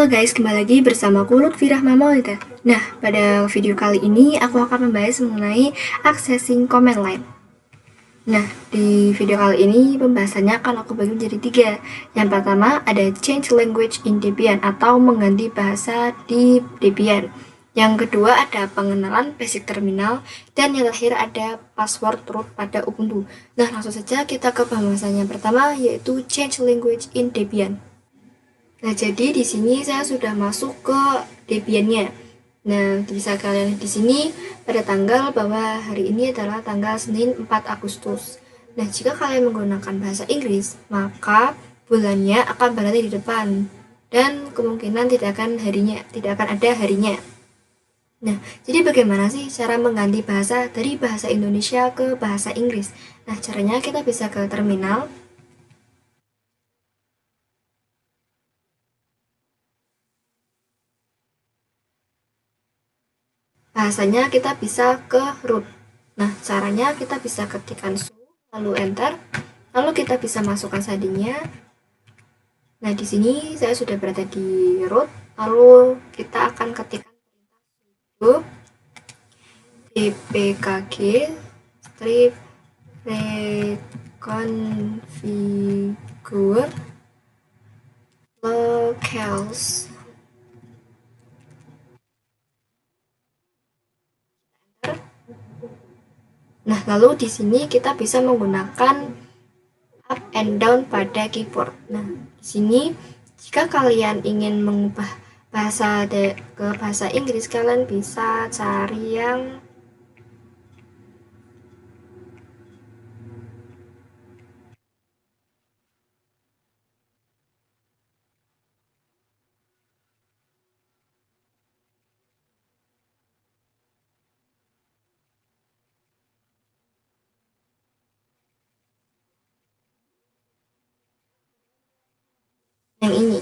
Halo guys, kembali lagi bersama aku Lutfi Rahma Maulida. Nah, pada video kali ini aku akan membahas mengenai accessing command line. Nah, di video kali ini pembahasannya akan aku bagi menjadi 3. Yang pertama ada change language in Debian atau mengganti bahasa di Debian. Yang kedua ada pengenalan basic terminal, dan yang terakhir ada password root pada Ubuntu. Nah, langsung saja kita ke pembahasannya. Pertama yaitu change language in Debian. Nah, jadi di sini saya sudah masuk ke Debian-nya. Nah, bisa kalian lihat di sini pada tanggal bahwa hari ini adalah tanggal Senin 4 Agustus. Nah, jika kalian menggunakan bahasa Inggris, maka bulannya akan berada di depan dan kemungkinan tidak akan ada harinya. Nah, jadi bagaimana sih cara mengganti bahasa dari bahasa Indonesia ke bahasa Inggris? Nah, caranya kita bisa ke terminal. Bahasanya kita bisa ke root. Nah, caranya kita bisa ketikkan su, lalu enter, lalu kita bisa masukkan sadinya. Nah, di sini saya sudah berada di root, lalu kita akan ketikkan sudo dpkg strip reconfigure locales. Nah, lalu di sini kita bisa menggunakan up and down pada keyboard. Nah, di sini jika kalian ingin mengubah bahasa ke bahasa Inggris, kalian bisa cari yang ini,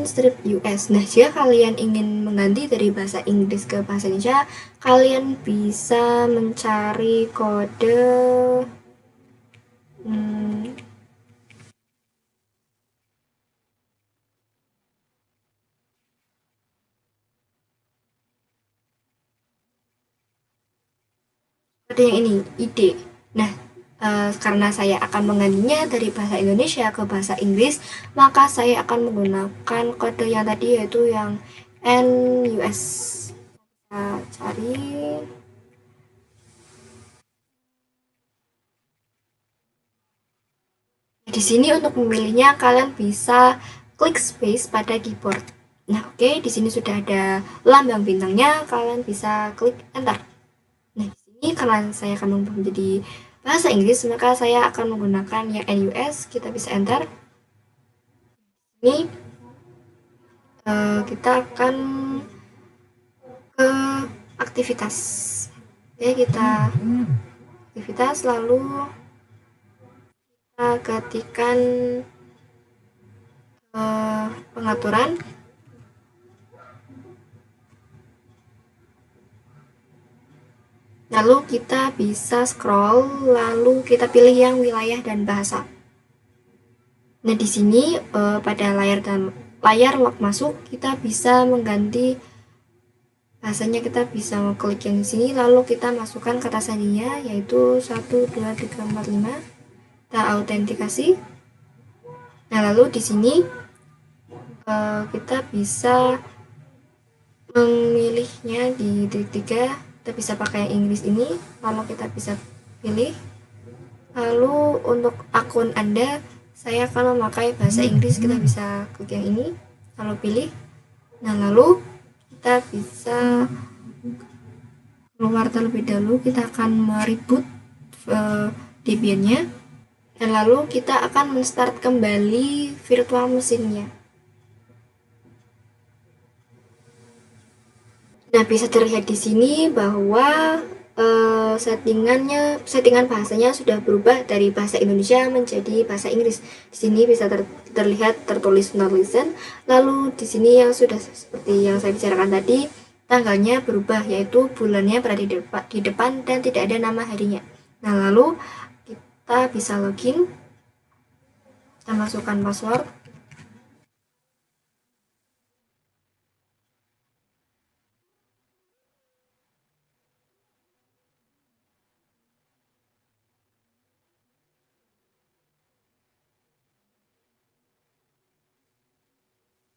strip US. Nah, jika kalian ingin mengganti dari bahasa Inggris ke bahasa Indonesia, kalian bisa mencari kode yang ini, ID. Nah, karena saya akan menggantinya dari bahasa Indonesia ke bahasa Inggris, maka saya akan menggunakan kode yang tadi, yaitu yang NUS. Kita cari. Di sini untuk memilihnya kalian bisa klik space pada keyboard. Nah, oke, di sini sudah ada lambang bintangnya, kalian bisa klik enter. Nah, di sini karena saya akan mengubah menjadi bahasa Inggris, maka saya akan menggunakan yang NUS. Kita bisa enter. Ini kita akan ke aktivitas. Oke, kita aktivitas, lalu kita ketikkan pengaturan. Lalu kita bisa scroll, lalu kita pilih yang wilayah dan bahasa. Nah, di sini pada layar log masuk, kita bisa mengganti bahasanya. Kita bisa klik yang di sini, lalu kita masukkan kata sandinya, yaitu 1, 2, 3, 4, 5. Kita autentikasi. Nah, lalu di sini kita bisa memilihnya di titik 3. Kita bisa pakai yang Inggris ini, lalu kita bisa pilih. Lalu untuk akun Anda, saya akan memakai bahasa Inggris. Kita bisa klik yang ini, lalu pilih. Nah, lalu kita bisa keluar terlebih dahulu. Kita akan mereboot Debian-nya, dan lalu kita akan menstart kembali virtual mesinnya. Nah, bisa terlihat di sini bahwa settingan bahasanya sudah berubah dari bahasa Indonesia menjadi bahasa Inggris. Di sini bisa terlihat tertulis not listen. Lalu di sini yang sudah seperti yang saya bicarakan tadi, tanggalnya berubah, yaitu bulannya berada di depan dan tidak ada nama harinya. Nah, lalu kita bisa login. Kita masukkan password.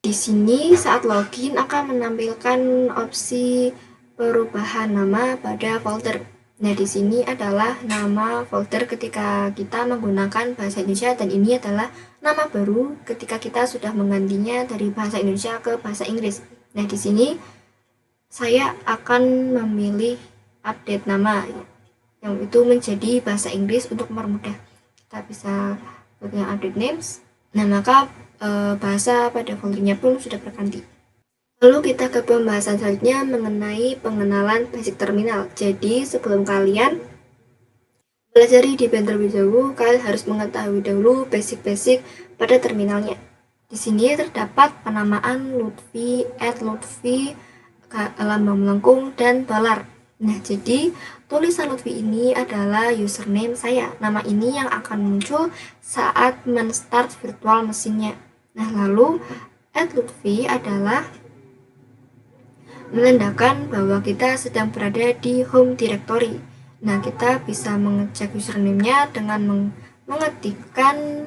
Di sini saat login akan menampilkan opsi perubahan nama pada folder. Nah, di sini adalah nama folder ketika kita menggunakan bahasa Indonesia dan ini adalah nama baru ketika kita sudah menggantinya dari bahasa Indonesia ke bahasa Inggris. Nah, di sini saya akan memilih update nama yang itu menjadi bahasa Inggris untuk mempermudah. Kita bisa klik yang update names. Nah, maka bahasa pada foldernya pun sudah berganti. Lalu kita ke pembahasan selanjutnya mengenai pengenalan basic terminal. Jadi sebelum kalian belajar di Debian terlebih dahulu, kalian harus mengetahui dahulu basic-basic pada terminalnya. Di sini terdapat penamaan Lutfi, @Lutfi, lambang melengkung, dan dolar. Nah, jadi tulisan Lutfi ini adalah username saya. Nama ini yang akan muncul saat men-start virtual mesinnya. Nah, lalu @Lutfi adalah menandakan bahwa kita sedang berada di home directory. Nah, kita bisa mengecek username-nya dengan mengetikkan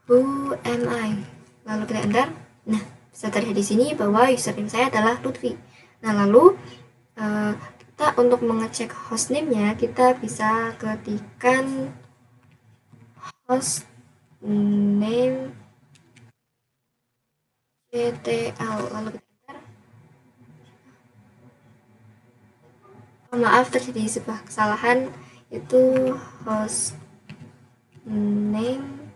who am I. Lalu kita enter. Nah, bisa terlihat di sini bahwa username saya adalah Lutfi. Nah, lalu kita untuk mengecek hostname-nya, kita bisa ketikkan hostname ctl. Lalu kita enter. Maaf, terjadi sebuah kesalahan, itu host name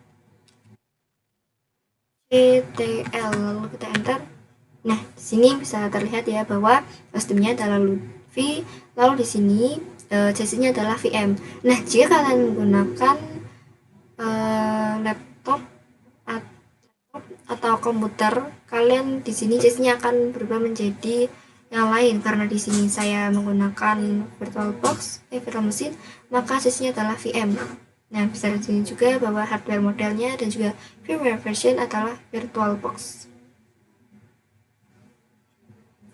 ctl. Lalu kita enter. Nah, di sini bisa terlihat ya bahwa hostname-nya adalah Lutfi. Lalu di sini chassis-nya adalah VM. Nah, jika kalian menggunakan laptop atau komputer, kalian di sini chassis-nya akan berubah menjadi yang lain karena di sini saya menggunakan virtual machine, maka chassis-nya adalah VM. Nah, bisa di sini juga bahwa hardware modelnya dan juga firmware version adalah VirtualBox.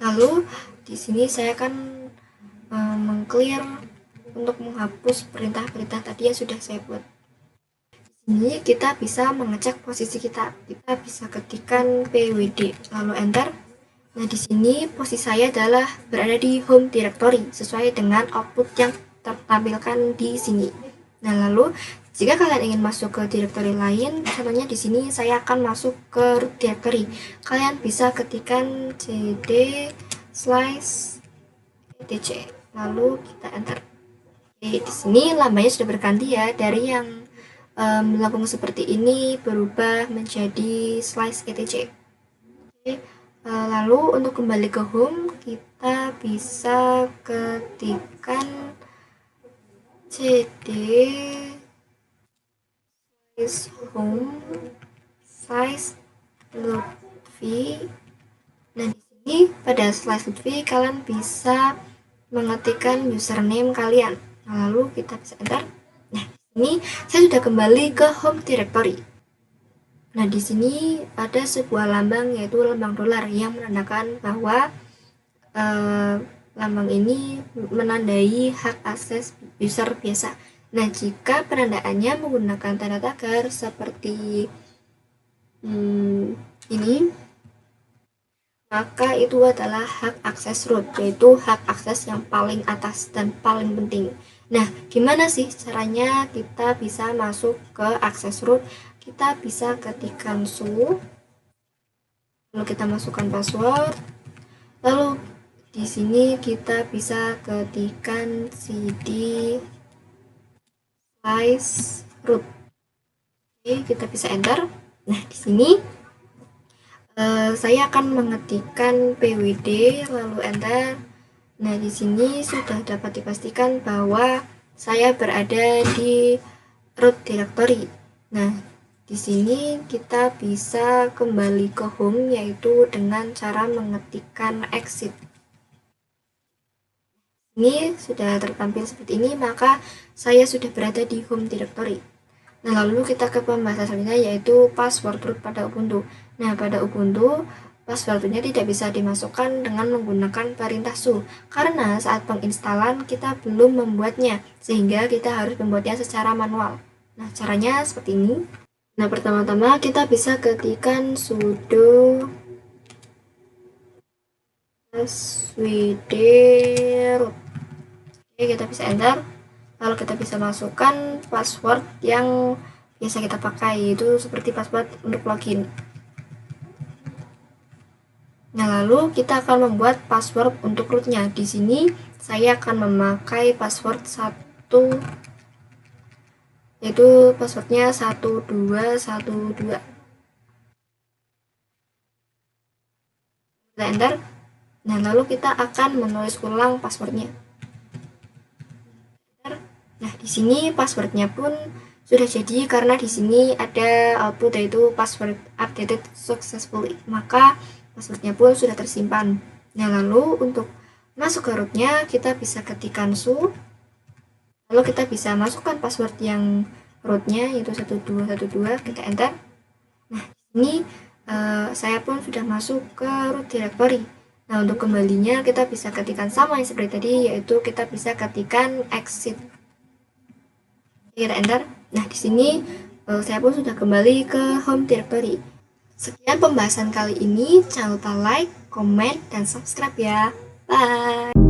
Lalu di sini saya akan mengclear untuk menghapus perintah-perintah tadi yang sudah saya buat. Di sini kita bisa mengecek posisi kita. Kita bisa ketikkan pwd lalu enter. Nah, di sini posisi saya adalah berada di home directory sesuai dengan output yang tertampilkan di sini. Nah, lalu jika kalian ingin masuk ke directory lain, contohnya di sini saya akan masuk ke root directory. Kalian bisa ketikkan cd /etc. Lalu kita enter. Oke, di sini lambangnya sudah berganti ya, dari yang melengkung seperti ini berubah menjadi /etc. Oke, lalu untuk kembali ke home, kita bisa ketikkan cd home /Lutfi. Nah, di sini pada /Lutfi kalian bisa mengetikkan username kalian. Nah, lalu kita bisa enter. Nah, di sini saya sudah kembali ke home directory. Nah, di sini ada sebuah lambang yaitu lambang dolar yang menandakan bahwa lambang ini menandai hak akses user biasa. Nah, jika penandaannya menggunakan tanda tagar seperti ini, maka itu adalah hak akses root, yaitu hak akses yang paling atas dan paling penting. Nah, gimana sih caranya kita bisa masuk ke akses root? Kita bisa ketikkan su, lalu kita masukkan password, lalu di sini kita bisa ketikkan cd /root. Oke, kita bisa enter. Nah, di sini saya akan mengetikkan pwd lalu enter. Nah, di sini sudah dapat dipastikan bahwa saya berada di root directory. Nah, di sini kita bisa kembali ke home yaitu dengan cara mengetikkan exit. Ini sudah tertampil seperti ini, maka saya sudah berada di home directory. Nah, lalu kita ke pembahasan selanjutnya yaitu password root pada Ubuntu. Nah, pada Ubuntu, passwordnya tidak bisa dimasukkan dengan menggunakan perintah su, karena saat penginstalan kita belum membuatnya, sehingga kita harus membuatnya secara manual. Nah, caranya seperti ini. Nah, pertama-tama kita bisa ketikkan sudo swd root. Oke, kita bisa enter. Lalu kita bisa masukkan password yang biasa kita pakai, yaitu seperti password untuk login. Nah, lalu kita akan membuat password untuk rootnya. Di sini saya akan memakai password 1, yaitu passwordnya 1212. Kita enter. Nah, lalu kita akan menulis ulang passwordnya. Nah, di sini passwordnya pun sudah jadi karena di sini ada output yaitu password updated successfully. Maka passwordnya pun sudah tersimpan. Nah, lalu untuk masuk ke rootnya kita bisa ketikkan su. Lalu kita bisa masukkan password yang rootnya yaitu 1212, kita enter. Nah, ini saya pun sudah masuk ke root directory. Nah, untuk kembalinya kita bisa ketikkan sama yang seperti tadi, yaitu kita bisa ketikkan exit. Kita enter. Nah, di sini saya pun sudah kembali ke home directory. Sekian pembahasan kali ini. Jangan lupa like, comment, dan subscribe ya. Bye!